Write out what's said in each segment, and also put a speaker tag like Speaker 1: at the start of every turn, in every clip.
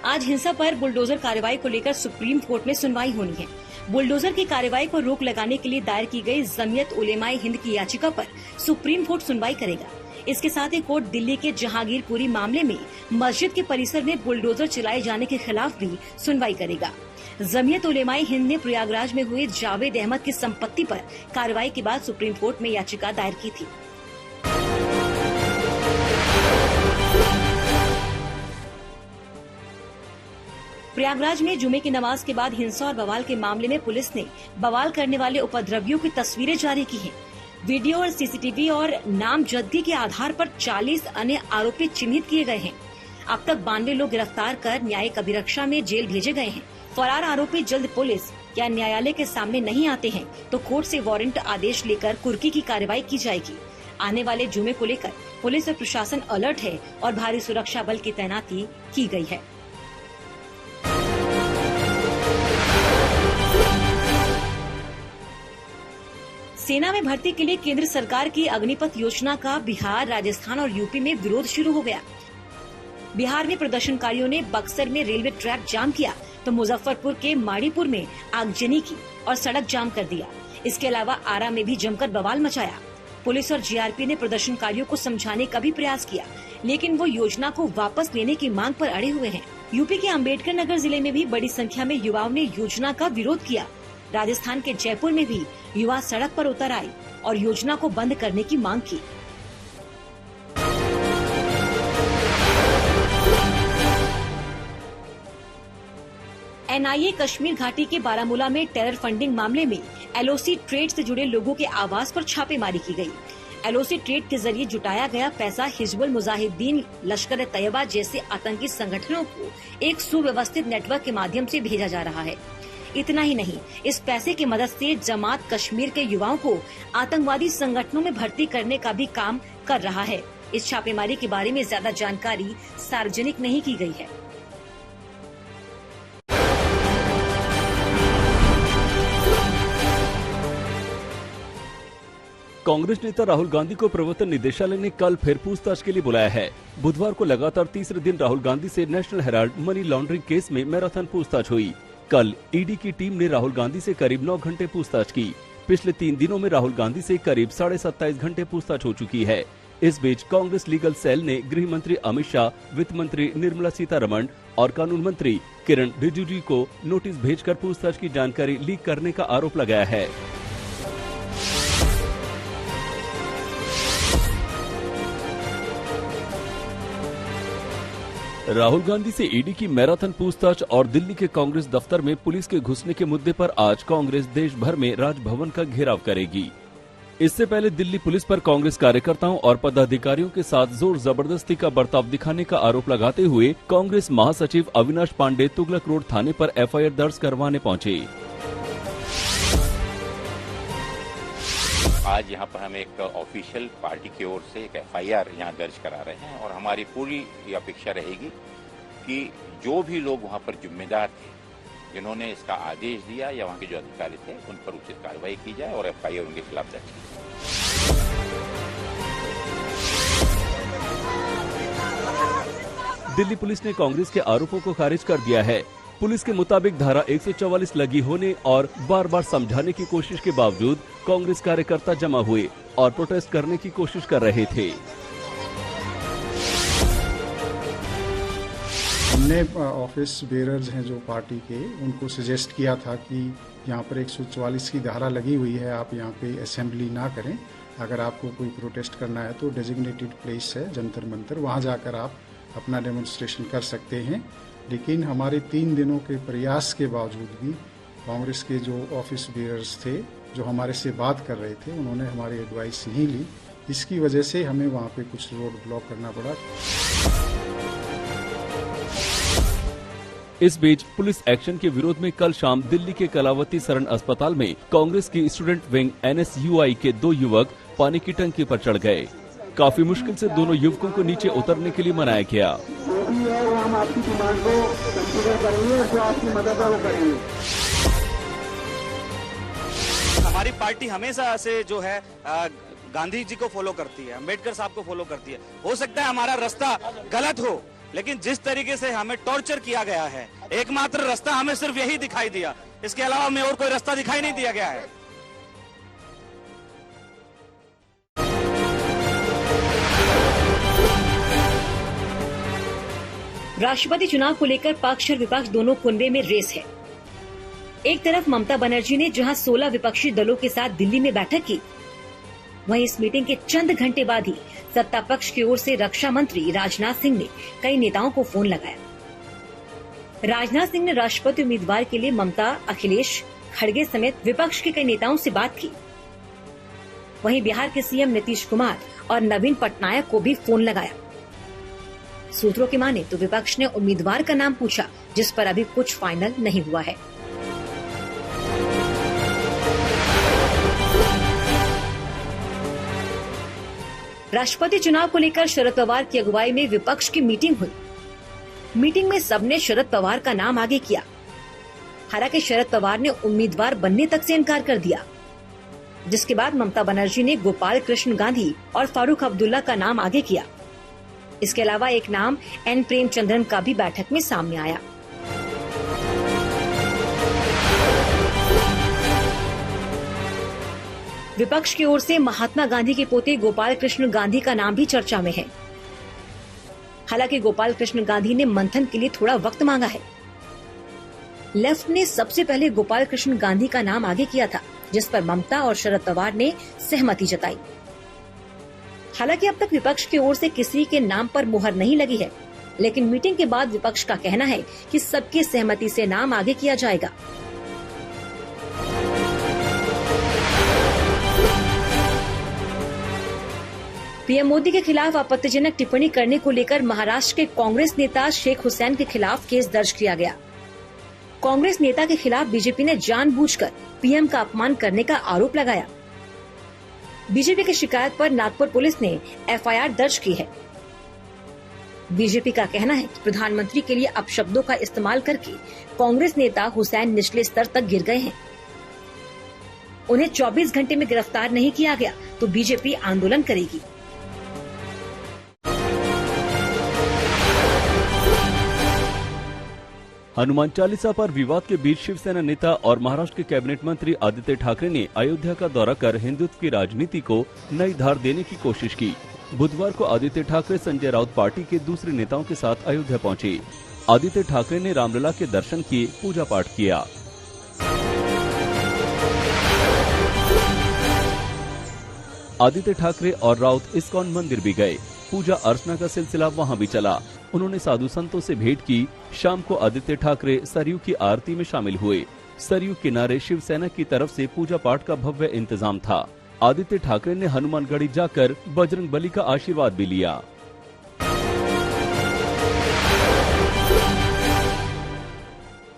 Speaker 1: आज हिंसा पर बुलडोजर कार्रवाई को लेकर सुप्रीम कोर्ट में सुनवाई होनी है। बुलडोजर की कार्रवाई को रोक लगाने के लिए दायर की गई जमीयत उलेमाए हिंद की याचिका पर सुप्रीम कोर्ट सुनवाई करेगा। इसके साथ ही कोर्ट दिल्ली के जहांगीरपुरी मामले में मस्जिद के परिसर में बुलडोजर चलाए जाने के खिलाफ भी सुनवाई करेगा। जमीयत उलेमाए हिंद ने प्रयागराज में हुए जावेद अहमद की संपत्ति पर कार्रवाई के बाद सुप्रीम कोर्ट में याचिका दायर की थी। प्रयागराज में जुमे की नमाज के बाद हिंसा और बवाल के मामले में पुलिस ने बवाल करने वाले उपद्रवियों की तस्वीरें जारी की हैं। वीडियो और सीसीटीवी और नामजदगी के आधार पर 40 अन्य आरोपी चिन्हित किए गए हैं। अब तक 92 लोग गिरफ्तार कर न्यायिक अभिरक्षा में जेल भेजे गए हैं। फरार आरोपी जल्द पुलिस या न्यायालय के सामने नहीं आते हैं तो कोर्ट से वारंट आदेश लेकर कुर्की की कार्रवाई की जाएगी। आने वाले जुमे को लेकर पुलिस और प्रशासन अलर्ट है और भारी सुरक्षा बल की तैनाती की गई है। सेना में भर्ती के लिए केंद्र सरकार की अग्निपथ योजना का बिहार, राजस्थान और यूपी में विरोध शुरू हो गया। बिहार में प्रदर्शनकारियों ने बक्सर में रेलवे ट्रैक जाम किया तो मुजफ्फरपुर के माड़ीपुर में आगजनी की और सड़क जाम कर दिया। इसके अलावा आरा में भी जमकर बवाल मचाया। पुलिस और जीआरपी ने प्रदर्शनकारियों को समझाने का भी प्रयास किया, लेकिन वो योजना को वापस लेने की मांग पर अड़े हुए हैं। यूपी के अम्बेडकर नगर जिले में भी बड़ी संख्या में युवाओं ने योजना का विरोध किया। राजस्थान के जयपुर में भी युवा सड़क पर उतर आए और योजना को बंद करने की मांग की। एनआईए कश्मीर घाटी के बारामूला में टेरर फंडिंग मामले में एलओसी ट्रेड से जुड़े लोगों के आवास पर छापेमारी की गई। एलओसी ट्रेड के जरिए जुटाया गया पैसा हिजबुल मुजाहिदीन, लश्कर ए तैयबा जैसे आतंकी संगठनों को एक सुव्यवस्थित नेटवर्क के माध्यम से भेजा जा रहा है। इतना ही नहीं, इस पैसे की मदद से जमात कश्मीर के युवाओं को आतंकवादी संगठनों में भर्ती करने का भी काम कर रहा है। इस छापेमारी के बारे में ज्यादा जानकारी सार्वजनिक नहीं की गई है।
Speaker 2: कांग्रेस नेता राहुल गांधी को प्रवर्तन निदेशालय ने कल फिर पूछताछ के लिए बुलाया है। बुधवार को लगातार तीसरे दिन राहुल गांधी से national Herald money laundering case में मैराथन पूछताछ हुई। कल ईडी की टीम ने राहुल गांधी से करीब 9 घंटे पूछताछ की। पिछले 3 दिनों में राहुल गांधी से करीब 27.5 घंटे पूछताछ हो चुकी है। इस बीच कांग्रेस लीगल सेल ने गृह मंत्री अमित शाह, वित्त मंत्री निर्मला सीतारमण और कानून मंत्री किरण रिजिजू को नोटिस भेजकर पूछताछ की जानकारी लीक करने का आरोप लगाया है। राहुल गांधी से ईडी की मैराथन पूछताछ और दिल्ली के कांग्रेस दफ्तर में पुलिस के घुसने के मुद्दे पर आज कांग्रेस देश भर में राजभवन का घेराव करेगी। इससे पहले दिल्ली पुलिस पर कांग्रेस कार्यकर्ताओं और पदाधिकारियों के साथ जोर जबरदस्ती का बर्ताव दिखाने का आरोप लगाते हुए कांग्रेस महासचिव अविनाश पांडे तुगलक रोड थाने पर एफआईआर दर्ज करवाने पहुंचे।
Speaker 3: आज यहाँ पर हम एक ऑफिशियल पार्टी की ओर से एक एफआईआर यहाँ दर्ज करा रहे हैं और हमारी पूरी अपेक्षा रहेगी कि जो भी लोग वहाँ पर जिम्मेदार थे, जिन्होंने इसका आदेश दिया या वहाँ के जो अधिकारी थे, उन पर उचित कार्रवाई की जाए और एफआईआर उनके खिलाफ दर्ज की
Speaker 2: जाए। दिल्ली पुलिस ने कांग्रेस के आरोपों को खारिज कर दिया है। पुलिस के मुताबिक धारा 144 लगी होने और बार बार समझाने की कोशिश के बावजूद कांग्रेस कार्यकर्ता जमा हुए और प्रोटेस्ट करने की कोशिश कर रहे थे।
Speaker 4: हमने ऑफिस बेरर्स हैं जो पार्टी के, उनको सजेस्ट किया था कि यहाँ पर 144 की धारा लगी हुई है, आप यहाँ पे असेंबली ना करें। अगर आपको कोई प्रोटेस्ट करना है तो डेजिग्नेटेड प्लेस है जंतर मंतर, वहाँ जाकर आप अपना डेमोन्स्ट्रेशन कर सकते हैं। लेकिन हमारे 3 दिनों के प्रयास के बावजूद भी कांग्रेस के जो ऑफिस बेयर्स थे, जो हमारे से बात कर रहे थे, उन्होंने हमारी एडवाइस नहीं ली। इसकी वजह से हमें वहाँ पे कुछ रोड ब्लॉक करना पड़ा।
Speaker 2: इस बीच पुलिस एक्शन के विरोध में कल शाम दिल्ली के कलावती सरन अस्पताल में कांग्रेस की स्टूडेंट विंग एनएसयूआई के 2 युवक पानी की टंकी पर चढ़ गए। काफी मुश्किल से दोनों युवकों को नीचे उतरने के लिए मनाया गया।
Speaker 5: हम आपकी डिमांड को कंसीडर करेंगे, जो आपकी मदद है वो करेंगे।
Speaker 6: हमारी पार्टी हमेशा से जो है गांधी जी को फॉलो करती है, अम्बेडकर साहब को फॉलो करती है। हो सकता है हमारा रास्ता गलत हो, लेकिन जिस तरीके से हमें टॉर्चर किया गया है, एकमात्र रास्ता हमें सिर्फ यही दिखाई दिया, इसके अलावा हमें और कोई रास्ता दिखाई नहीं दिया गया है।
Speaker 1: राष्ट्रपति चुनाव को लेकर पक्ष और विपक्ष दोनों कुनबे में रेस है। एक तरफ ममता बनर्जी ने जहां 16 विपक्षी दलों के साथ दिल्ली में बैठक की, वहीं इस मीटिंग के चंद घंटे बाद ही सत्ता पक्ष की ओर से रक्षा मंत्री राजनाथ सिंह ने कई नेताओं को फोन लगाया। राजनाथ सिंह ने राष्ट्रपति उम्मीदवार के लिए ममता, अखिलेश, खड़गे समेत विपक्ष के कई नेताओं से बात की। वहीं बिहार के सीएम नीतीश कुमार और नवीन पटनायक को भी फोन लगाया। सूत्रों की माने तो विपक्ष ने उम्मीदवार का नाम पूछा, जिस पर अभी कुछ फाइनल नहीं हुआ है। राष्ट्रपति चुनाव को लेकर शरद पवार की अगुवाई में विपक्ष की मीटिंग हुई। मीटिंग में सबने शरद पवार का नाम आगे किया। हालांकि शरद पवार ने उम्मीदवार बनने तक से इनकार कर दिया, जिसके बाद ममता बनर्जी ने गोपाल कृष्ण गांधी और फारूक अब्दुल्ला का नाम आगे किया। इसके अलावा एक नाम एन प्रेमचंद्रन का भी बैठक में सामने आया। विपक्ष की ओर से महात्मा गांधी के पोते गोपाल कृष्ण गांधी का नाम भी चर्चा में है। हालांकि गोपाल कृष्ण गांधी ने मंथन के लिए थोड़ा वक्त मांगा है। लेफ्ट ने सबसे पहले गोपाल कृष्ण गांधी का नाम आगे किया था, जिस पर ममता और शरद पवार ने सहमति जताई। हालांकि अब तक विपक्ष की ओर से किसी के नाम पर मुहर नहीं लगी है, लेकिन मीटिंग के बाद विपक्ष का कहना है कि सबकी सहमति से नाम आगे किया जाएगा। पीएम मोदी के खिलाफ आपत्तिजनक टिप्पणी करने को लेकर महाराष्ट्र के कांग्रेस नेता शेख हुसैन के खिलाफ केस दर्ज किया गया। कांग्रेस नेता के खिलाफ बीजेपी ने जानबूझकर पीएम का अपमान करने का आरोप लगाया। बीजेपी की शिकायत पर नागपुर पुलिस ने एफआईआर दर्ज की है। बीजेपी का कहना है कि प्रधानमंत्री के लिए अपशब्दों का इस्तेमाल करके कांग्रेस नेता हुसैन निचले स्तर तक गिर गए हैं। उन्हें 24 घंटे में गिरफ्तार नहीं किया गया तो बीजेपी आंदोलन करेगी।
Speaker 2: हनुमान चालीसा पर विवाद के बीच शिवसेना नेता और महाराष्ट्र के कैबिनेट मंत्री आदित्य ठाकरे ने अयोध्या का दौरा कर हिंदुत्व की राजनीति को नई धार देने की कोशिश की। बुधवार को आदित्य ठाकरे संजय राउत पार्टी के दूसरे नेताओं के साथ अयोध्या पहुंचे। आदित्य ठाकरे ने रामलला के दर्शन किए, पूजा पाठ किया। आदित्य ठाकरे और राउत इस्कॉन मंदिर भी गए। पूजा अर्चना का सिलसिला वहां भी चला। उन्होंने साधु संतों से भेंट की। शाम को आदित्य ठाकरे सरयू की आरती में शामिल हुए। सरयू किनारे शिवसेना की तरफ से पूजा पाठ का भव्य इंतजाम था। आदित्य ठाकरे ने हनुमानगढ़ी जाकर बजरंगबली का आशीर्वाद भी लिया।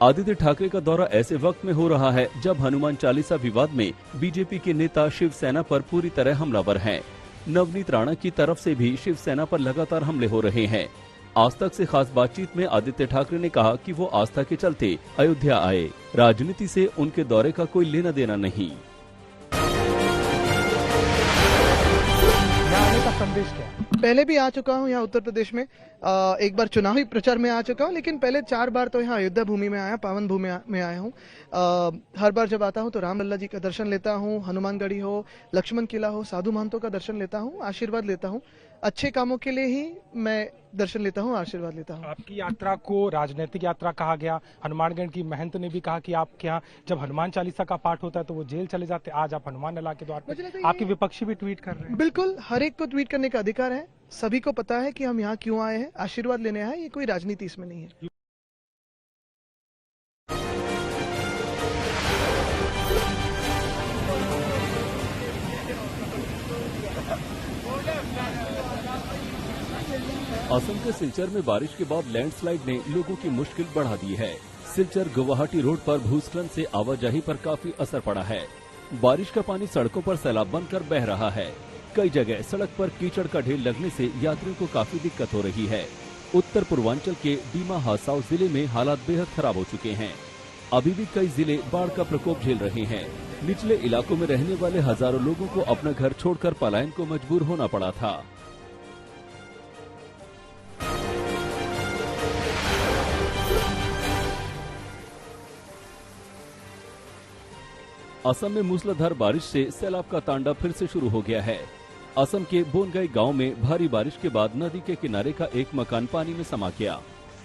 Speaker 2: आदित्य ठाकरे का दौरा ऐसे वक्त में हो रहा है जब हनुमान चालीसा विवाद में बीजेपी के नेता शिवसेना पर पूरी तरह हमलावर हैं। नवनीत राणा की तरफ से भी शिवसेना पर लगातार हमले हो रहे हैं। आज तक से खास बातचीत में आदित्य ठाकरे ने कहा कि वो आस्था के चलते अयोध्या आए। राजनीति से उनके दौरे का कोई लेना देना नहीं।
Speaker 7: संदेश क्या है? पहले भी आ चुका हूँ यहाँ उत्तर प्रदेश में, एक बार चुनावी प्रचार में आ चुका हूँ, लेकिन पहले 4 बार तो यहाँ अयोध्या भूमि में आया, पावन भूमि में आया हूँ। हर बार जब आता हूँ तो रामलला जी का दर्शन लेता हूँ, हनुमानगढ़ी हो, लक्ष्मण किला हो, साधु महंतों का दर्शन लेता हूँ, आशीर्वाद लेता हूँ। अच्छे कामों के लिए ही मैं दर्शन लेता हूँ, आशीर्वाद लेता हूँ।
Speaker 8: आपकी यात्रा को राजनीतिक यात्रा कहा गया। हनुमानगढ़ की महंत ने भी कहा कि आपके यहाँ जब हनुमान चालीसा का पाठ होता है तो वो जेल चले जाते। आज आप हनुमान लला के द्वार पर, आपके विपक्षी भी ट्वीट कर रहे हैं।
Speaker 7: बिल्कुल, हर एक को ट्वीट करने का अधिकार है। सभी को पता है कि हम यहाँ क्यों आए हैं, आशीर्वाद लेने आए हैं। ये कोई राजनीति इसमें नहीं है।
Speaker 2: असम के सिलचर में बारिश के बाद लैंडस्लाइड ने लोगों की मुश्किल बढ़ा दी है। सिलचर गुवाहाटी रोड पर भूस्खलन से आवाजाही पर काफी असर पड़ा है। बारिश का पानी सड़कों पर सैलाब बनकर बह रहा है। कई जगह सड़क पर कीचड़ का ढेर लगने से यात्रियों को काफी दिक्कत हो रही है। उत्तर पूर्वांचल के डीमा हासाओ जिले में हालात बेहद खराब हो चुके हैं। अभी भी कई जिले बाढ़ का प्रकोप झेल रहे हैं। निचले इलाकों में रहने वाले हजारों लोगों को अपना घर छोड़कर पलायन को मजबूर होना पड़ा था। असम में मूसलाधार बारिश से सैलाब का तांडव फिर से शुरू हो गया है। असम के बोनगाई गांव में भारी बारिश के बाद नदी के किनारे का एक मकान पानी में समा गया।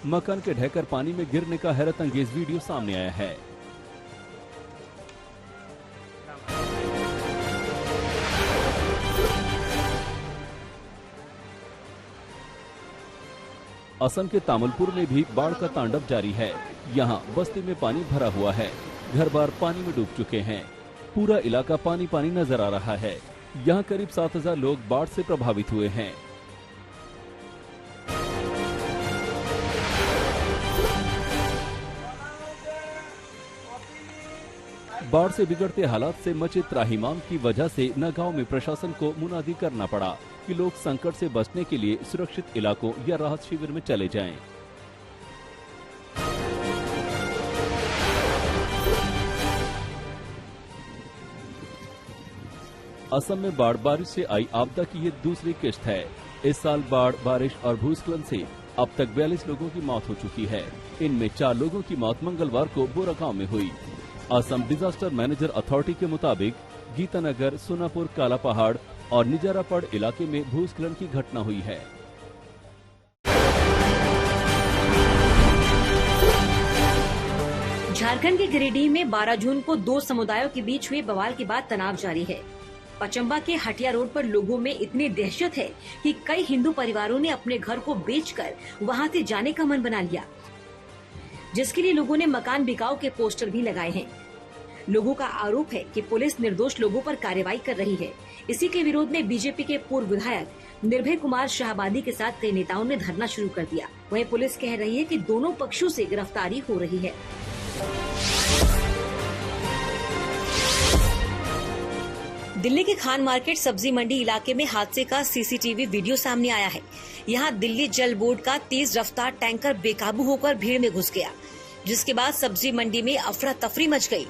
Speaker 2: मकान के ढहकर पानी में गिरने का हैरत अंगेज वीडियो सामने आया है। असम के तामुलपुर में भी बाढ़ का तांडव जारी है। यहाँ बस्ती में पानी भरा हुआ है, घर बार पानी में डूब चुके हैं, पूरा इलाका पानी पानी नजर आ रहा है। यहाँ करीब 7,000 लोग बाढ़ से प्रभावित हुए हैं। बाढ़ से बिगड़ते हालात से मचे त्राहिमाम की वजह से नगांव में प्रशासन को मुनादी करना पड़ा कि लोग संकट से बचने के लिए सुरक्षित इलाकों या राहत शिविर में चले जाएं। असम में बाढ़ बारिश से आई आपदा की ये दूसरी किश्त है। इस साल बाढ़, बारिश और भूस्खलन से अब तक 42 लोगों की मौत हो चुकी है। इनमें 4 लोगों की मौत मंगलवार को बोरागांव में हुई। असम डिजास्टर मैनेजर अथॉरिटी के मुताबिक गीतानगर, सोनापुर, काला पहाड़ और निजारापड़ इलाके में भूस्खलन की घटना हुई है।
Speaker 1: झारखंड के गिरिडीह में 12 जून को 2 समुदायों के बीच हुए बवाल के बाद तनाव जारी है। पचम्बा के हटिया रोड पर लोगों में इतनी दहशत है कि कई हिंदू परिवारों ने अपने घर को बेचकर वहां से जाने का मन बना लिया, जिसके लिए लोगों ने मकान बिकाऊ के पोस्टर भी लगाए हैं। लोगों का आरोप है कि पुलिस निर्दोष लोगों पर कार्रवाई कर रही है। इसी के विरोध में बीजेपी के पूर्व विधायक निर्भय कुमार शाहबादी के साथ कई नेताओं ने धरना शुरू कर दिया। वहीं पुलिस कह रही है कि दोनों पक्षों से गिरफ्तारी हो रही है। दिल्ली के खान मार्केट सब्जी मंडी इलाके में हादसे का सीसीटीवी वीडियो सामने आया है। यहां दिल्ली जल बोर्ड का तेज रफ्तार टैंकर बेकाबू होकर भीड़ में घुस गया, जिसके बाद सब्जी मंडी में अफरा तफरी मच गई।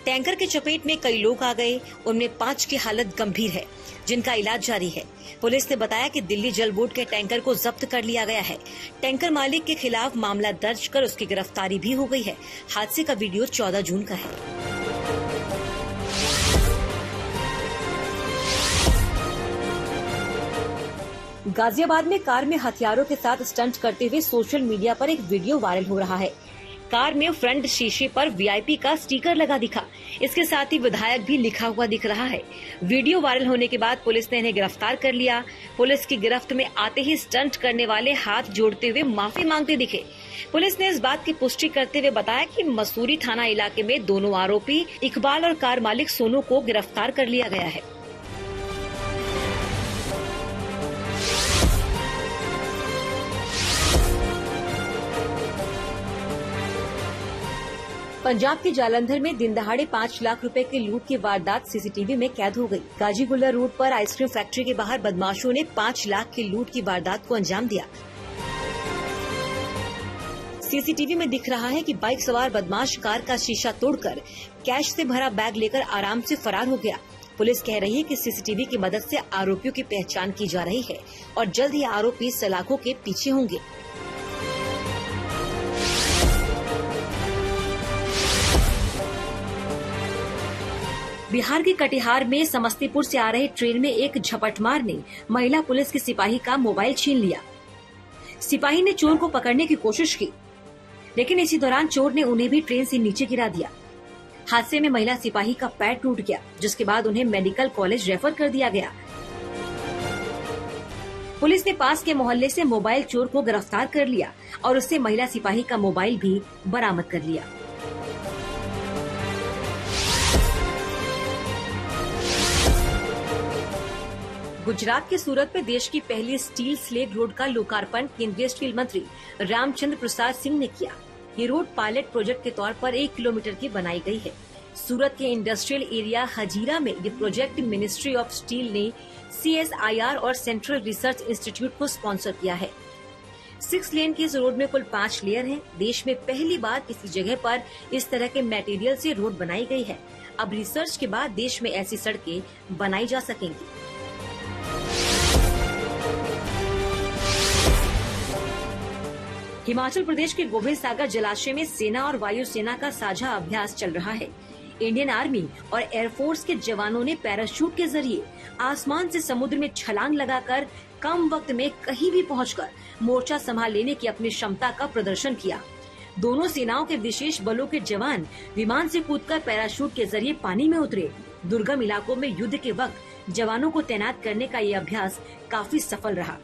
Speaker 1: टैंकर की चपेट में कई लोग आ गए। उनमें 5 की हालत गंभीर है, जिनका इलाज जारी है। पुलिस ने बताया कि दिल्ली जल बोर्ड के टैंकर को जब्त कर लिया गया है। टैंकर मालिक के खिलाफ मामला दर्ज कर उसकी गिरफ्तारी भी हो गई है। हादसे का वीडियो 14 जून का है। गाजियाबाद में कार में हथियारों के साथ स्टंट करते हुए सोशल मीडिया पर एक वीडियो वायरल हो रहा है। कार में फ्रंट शीशे पर वीआईपी का स्टिकर लगा दिखा। इसके साथ ही विधायक भी लिखा हुआ दिख रहा है। वीडियो वायरल होने के बाद पुलिस ने इन्हें गिरफ्तार कर लिया। पुलिस की गिरफ्त में आते ही स्टंट करने वाले हाथ जोड़ते हुए माफी मांगते दिखे। पुलिस ने इस बात की पुष्टि करते हुए बताया कि मसूरी थाना इलाके में दोनों आरोपी इकबाल और कार मालिक सोनू को गिरफ्तार कर लिया गया है। पंजाब के जालंधर में दिन दहाड़े 5 लाख रुपए की लूट की वारदात सीसीटीवी में कैद हो गई। गाजीगुल्ला रोड पर आइसक्रीम फैक्ट्री के बाहर बदमाशों ने 5 लाख की लूट की वारदात को अंजाम दिया। सीसीटीवी में दिख रहा है कि बाइक सवार बदमाश कार का शीशा तोड़कर कैश से भरा बैग लेकर आराम से फरार हो गया। पुलिस कह रही है कि सीसीटीवी की मदद से आरोपियों की पहचान की जा रही है और जल्द ही आरोपी सलाखों के पीछे होंगे। बिहार के कटिहार में समस्तीपुर से आ रही ट्रेन में एक झपटमार ने महिला पुलिस के सिपाही का मोबाइल छीन लिया। सिपाही ने चोर को पकड़ने की कोशिश की, लेकिन इसी दौरान चोर ने उन्हें भी ट्रेन से नीचे गिरा दिया। हादसे में महिला सिपाही का पैर टूट गया, जिसके बाद उन्हें मेडिकल कॉलेज रेफर कर दिया गया। पुलिस ने पास के मोहल्ले से मोबाइल चोर को गिरफ्तार कर लिया और उससे महिला सिपाही का मोबाइल भी बरामद कर लिया। गुजरात के सूरत में देश की पहली स्टील स्लेग रोड का लोकार्पण केंद्रीय स्टील मंत्री रामचंद्र प्रसाद सिंह ने किया। ये रोड पायलट प्रोजेक्ट के तौर पर 1 किलोमीटर की बनाई गई है। सूरत के इंडस्ट्रियल एरिया हजीरा में ये प्रोजेक्ट मिनिस्ट्री ऑफ स्टील ने CSIR और सेंट्रल रिसर्च इंस्टीट्यूट को स्पॉन्सर किया है। 6 लेन के इस रोड में कुल 5 लेयर हैं। देश में पहली बार किसी जगह पर इस तरह के मटेरियल से रोड बनाई गई है। अब रिसर्च के बाद देश में ऐसी सड़कें बनाई जा सकेंगी। हिमाचल प्रदेश के गोबिंद सागर जलाशय में सेना और वायुसेना का साझा अभ्यास चल रहा है। इंडियन आर्मी और एयरफोर्स के जवानों ने पैराशूट के जरिए आसमान से समुद्र में छलांग लगाकर कम वक्त में कहीं भी पहुंचकर मोर्चा संभाल लेने की अपनी क्षमता का प्रदर्शन किया। दोनों सेनाओं के विशेष बलों के जवान विमान से कूदकर पैराशूट के जरिए पानी में उतरे। दुर्गम इलाकों में युद्ध के वक्त जवानों को तैनात करने का ये अभ्यास काफी सफल रहा।